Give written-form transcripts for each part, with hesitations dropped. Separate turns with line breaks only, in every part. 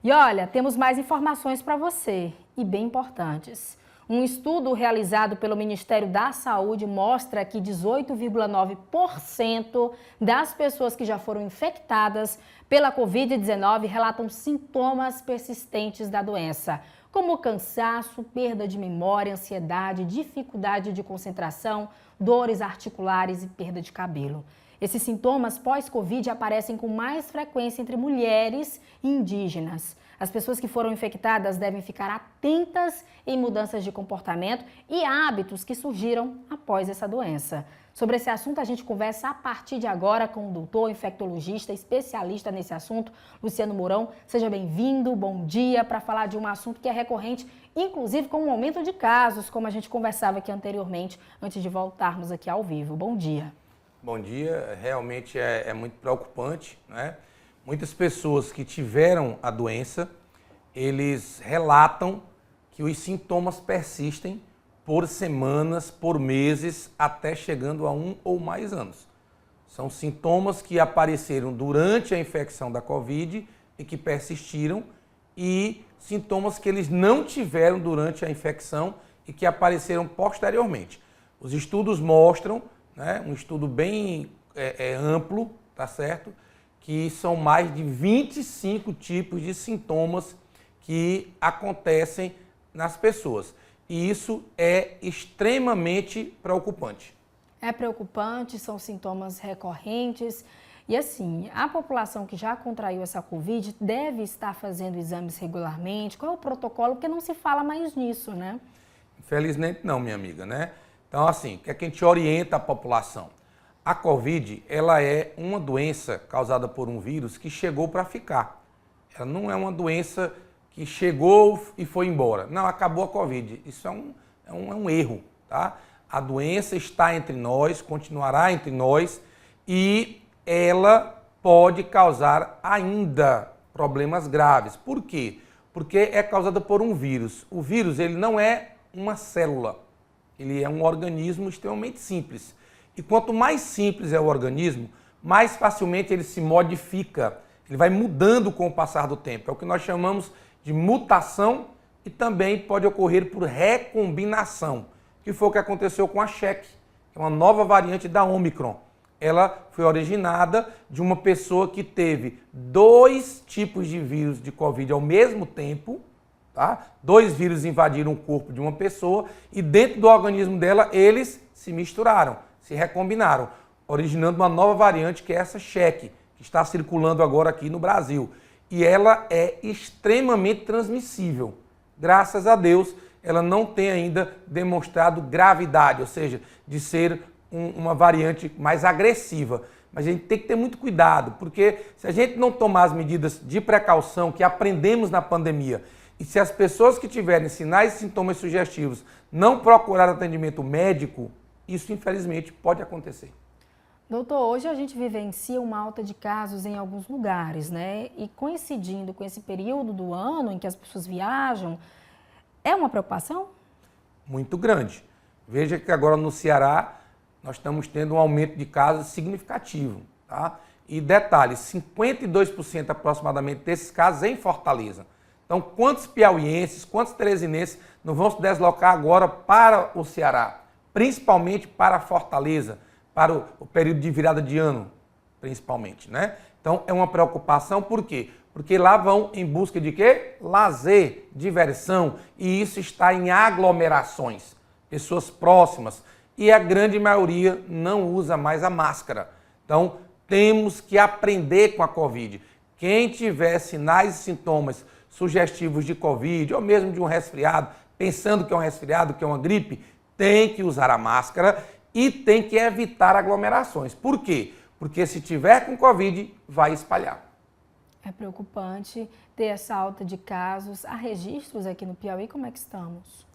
E olha, temos mais informações para você, e bem importantes. Um estudo realizado pelo Ministério da Saúde mostra que 18,9% das pessoas que já foram infectadas pela Covid-19 relatam sintomas persistentes da doença, como cansaço, perda de memória, ansiedade, dificuldade de concentração, dores articulares e perda de cabelo. Esses sintomas pós-Covid aparecem com mais frequência entre mulheres e indígenas. As pessoas que foram infectadas devem ficar atentas em mudanças de comportamento e hábitos que surgiram após essa doença. Sobre esse assunto, a gente conversa a partir de agora com o doutor infectologista, especialista nesse assunto, Luciano Mourão. Seja bem-vindo, bom dia, para falar de um assunto que é recorrente, inclusive com o aumento de casos, como a gente conversava aqui anteriormente, antes de voltarmos aqui ao vivo. Bom dia.
Bom dia, realmente é muito preocupante, né? Muitas pessoas que tiveram a doença, eles relatam que os sintomas persistem por semanas, por meses, até chegando a 1 ou mais anos. São sintomas que apareceram durante a infecção da Covid e que persistiram, e sintomas que eles não tiveram durante a infecção e que apareceram posteriormente. Os estudos mostram, né, um estudo bem amplo, tá certo? Que são mais de 25 tipos de sintomas que acontecem nas pessoas. E isso é extremamente preocupante.
É preocupante, são sintomas recorrentes. E assim, a população que já contraiu essa Covid deve estar fazendo exames regularmente? Qual é o protocolo? Porque não se fala mais nisso, né?
Infelizmente não, minha amiga, né? Então, assim, o que é que a gente orienta a população? A Covid, ela é uma doença causada por um vírus que chegou para ficar. Ela não é uma doença que chegou e foi embora. Não, acabou a Covid. Isso é um erro, tá? A doença está entre nós, continuará entre nós e ela pode causar ainda problemas graves. Por quê? Porque é causada por um vírus. O vírus, ele não é uma célula. Ele é um organismo extremamente simples. E quanto mais simples é o organismo, mais facilmente ele se modifica. Ele vai mudando com o passar do tempo. É o que nós chamamos de mutação e também pode ocorrer por recombinação, que foi o que aconteceu com a Shek, que é uma nova variante da Omicron. Ela foi originada de uma pessoa que teve 2 tipos de vírus de Covid ao mesmo tempo. Tá? 2 vírus invadiram o corpo de uma pessoa e dentro do organismo dela eles se misturaram, se recombinaram, originando uma nova variante que é essa Shek, que está circulando agora aqui no Brasil. E ela é extremamente transmissível. Graças a Deus, ela não tem ainda demonstrado gravidade, ou seja, de ser uma variante mais agressiva. Mas a gente tem que ter muito cuidado, porque se a gente não tomar as medidas de precaução que aprendemos na pandemia, e se as pessoas que tiverem sinais e sintomas sugestivos não procurar atendimento médico, isso infelizmente pode acontecer.
Doutor, hoje a gente vivencia uma alta de casos em alguns lugares, né? E coincidindo com esse período do ano em que as pessoas viajam, é uma preocupação?
Muito grande. Veja que agora no Ceará nós estamos tendo um aumento de casos significativo, tá? E detalhe, 52% aproximadamente desses casos em Fortaleza. Então, quantos piauienses, quantos teresinenses não vão se deslocar agora para o Ceará? Principalmente para Fortaleza, para o período de virada de ano, principalmente, né? Então, é uma preocupação, por quê? Porque lá vão em busca de quê? Lazer, diversão, e isso está em aglomerações, pessoas próximas, e a grande maioria não usa mais a máscara. Então, temos que aprender com a Covid. Quem tiver sinais e sintomas sugestivos de Covid, ou mesmo de um resfriado, pensando que é um resfriado, que é uma gripe, tem que usar a máscara e tem que evitar aglomerações. Por quê? Porque se tiver com Covid, vai espalhar.
É preocupante ter essa alta de casos. Há registros aqui no Piauí? Como é que estamos?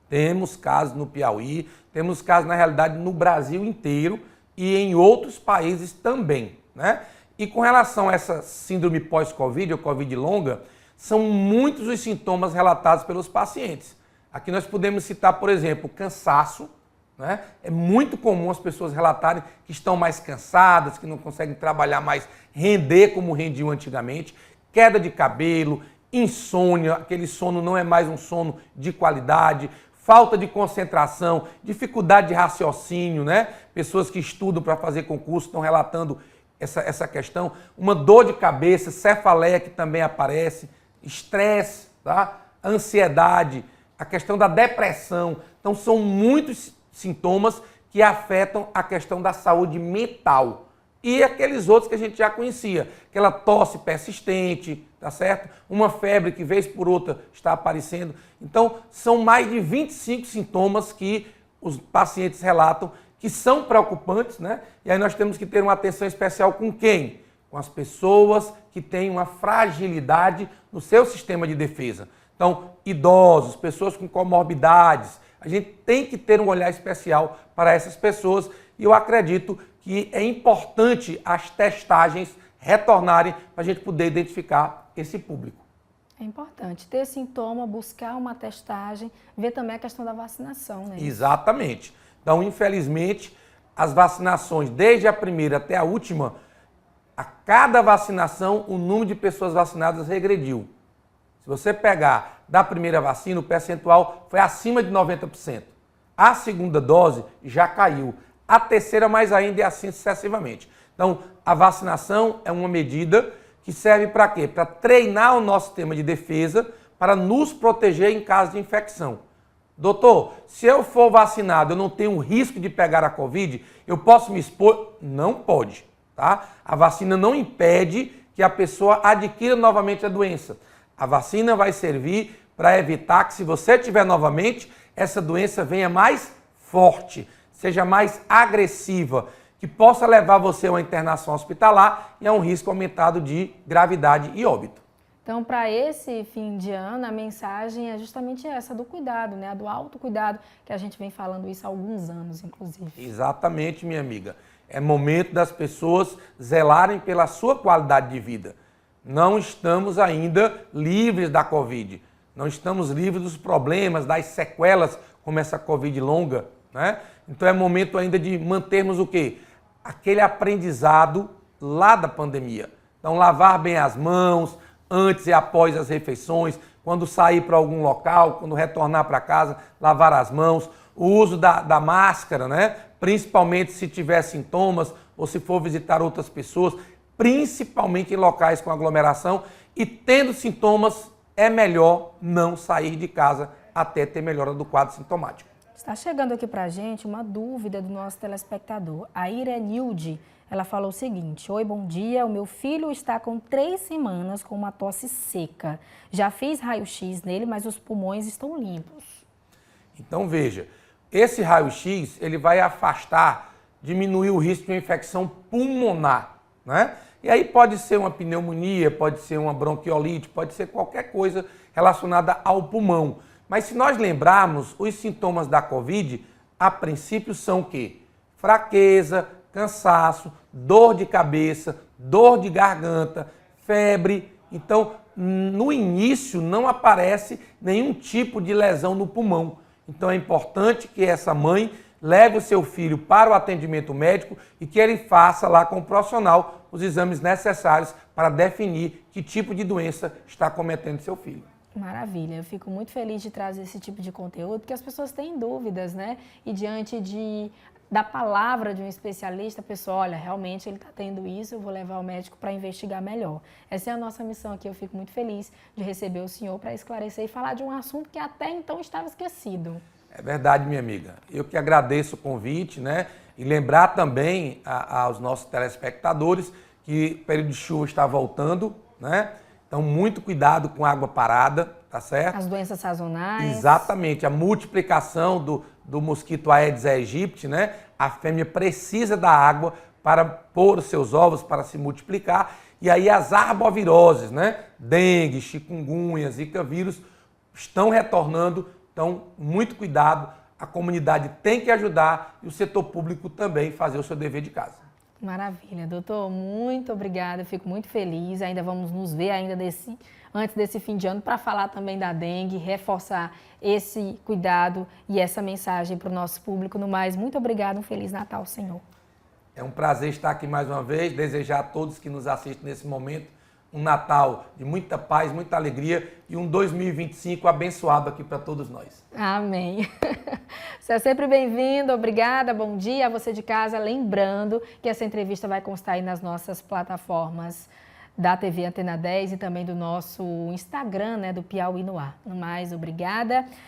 Temos casos no Piauí, temos casos, na realidade, no Brasil inteiro e em outros países também, né? E com relação a essa síndrome pós-Covid ou Covid longa, são muitos os sintomas relatados pelos pacientes. Aqui nós podemos citar, por exemplo, cansaço, né? É muito comum as pessoas relatarem que estão mais cansadas, que não conseguem trabalhar mais, render como rendiam antigamente, queda de cabelo, insônia, aquele sono não é mais um sono de qualidade, falta de concentração, dificuldade de raciocínio, né? Pessoas que estudam para fazer concurso estão relatando essa questão. Uma dor de cabeça, cefaleia que também aparece, estresse, tá? Ansiedade, a questão da depressão. Então são muitos sintomas que afetam a questão da saúde mental. E aqueles outros que a gente já conhecia, aquela tosse persistente, tá certo? Uma febre que vez por outra está aparecendo. Então, são mais de 25 sintomas que os pacientes relatam que são preocupantes, né? E aí nós temos que ter uma atenção especial com quem? Com as pessoas que têm uma fragilidade no seu sistema de defesa. Então, idosos, pessoas com comorbidades, a gente tem que ter um olhar especial para essas pessoas e eu acredito que é importante as testagens retornarem para a gente poder identificar esse público.
É importante ter sintoma, buscar uma testagem, ver também a questão da vacinação, né?
Exatamente. Então, infelizmente, as vacinações, desde a primeira até a última, a cada vacinação, o número de pessoas vacinadas regrediu. Se você pegar da primeira vacina, o percentual foi acima de 90%. A segunda dose já caiu. A terceira mais ainda e assim sucessivamente. Então, a vacinação é uma medida que serve para quê? Para treinar o nosso sistema de defesa para nos proteger em caso de infecção. Doutor, se eu for vacinado, eu não tenho risco de pegar a Covid, eu posso me expor? Não pode, tá? A vacina não impede que a pessoa adquira novamente a doença. A vacina vai servir para evitar que, se você tiver novamente, essa doença venha mais forte, seja mais agressiva, que possa levar você a uma internação hospitalar e a um risco aumentado de gravidade e óbito.
Então, para esse fim de ano, a mensagem é justamente essa, do cuidado, né? Do autocuidado, que a gente vem falando isso há alguns anos, inclusive.
Exatamente, minha amiga. É momento das pessoas zelarem pela sua qualidade de vida. Não estamos ainda livres da Covid. Não estamos livres dos problemas, das sequelas, como essa Covid longa, né? Então é momento ainda de mantermos o quê? Aquele aprendizado lá da pandemia. Então, lavar bem as mãos, antes e após as refeições, quando sair para algum local, quando retornar para casa, lavar as mãos, o uso da máscara, né? Principalmente se tiver sintomas ou se for visitar outras pessoas, principalmente em locais com aglomeração, e tendo sintomas, é melhor não sair de casa até ter melhora do quadro sintomático.
Está chegando aqui para a gente uma dúvida do nosso telespectador. A Irenilde, ela falou o seguinte: oi, bom dia, o meu filho está com 3 semanas com uma tosse seca. Já fiz raio-x nele, mas os pulmões estão limpos.
Então veja, esse raio-x ele vai afastar, diminuir o risco de uma infecção pulmonar, né? E aí pode ser uma pneumonia, pode ser uma bronquiolite, pode ser qualquer coisa relacionada ao pulmão. Mas se nós lembrarmos, os sintomas da Covid, a princípio são o quê? Fraqueza, cansaço, dor de cabeça, dor de garganta, febre. Então, no início não aparece nenhum tipo de lesão no pulmão. Então é importante que essa mãe leve o seu filho para o atendimento médico e que ele faça lá com o profissional os exames necessários para definir que tipo de doença está cometendo seu filho.
Maravilha, eu fico muito feliz de trazer esse tipo de conteúdo, porque as pessoas têm dúvidas, né? E diante da palavra de um especialista, a pessoa, olha, realmente ele está tendo isso, eu vou levar o médico para investigar melhor. Essa é a nossa missão aqui, eu fico muito feliz de receber o senhor para esclarecer e falar de um assunto que até então estava esquecido.
É verdade, minha amiga. Eu que agradeço o convite, né? E lembrar também aos nossos telespectadores que o período de chuva está voltando, né? Então, muito cuidado com água parada, tá certo?
As doenças sazonais.
Exatamente. A multiplicação do mosquito Aedes aegypti, né? A fêmea precisa da água para pôr os seus ovos, para se multiplicar. E aí as arboviroses, né? Dengue, chikungunya, zika vírus estão retornando. Então, muito cuidado. A comunidade tem que ajudar e o setor público também fazer o seu dever de casa.
Maravilha, doutor, muito obrigada, eu fico muito feliz, ainda vamos nos ver antes desse fim de ano para falar também da dengue, reforçar esse cuidado e essa mensagem para o nosso público. No mais, muito obrigada, um Feliz Natal, senhor.
É um prazer estar aqui mais uma vez, desejar a todos que nos assistem nesse momento um Natal de muita paz, muita alegria e um 2025 abençoado aqui para todos nós.
Amém. Você é sempre bem-vindo, obrigada, bom dia a você de casa. Lembrando que essa entrevista vai constar aí nas nossas plataformas da TV Antena 10 e também do nosso Instagram, né, do Piauí no Ar. No mais, obrigada.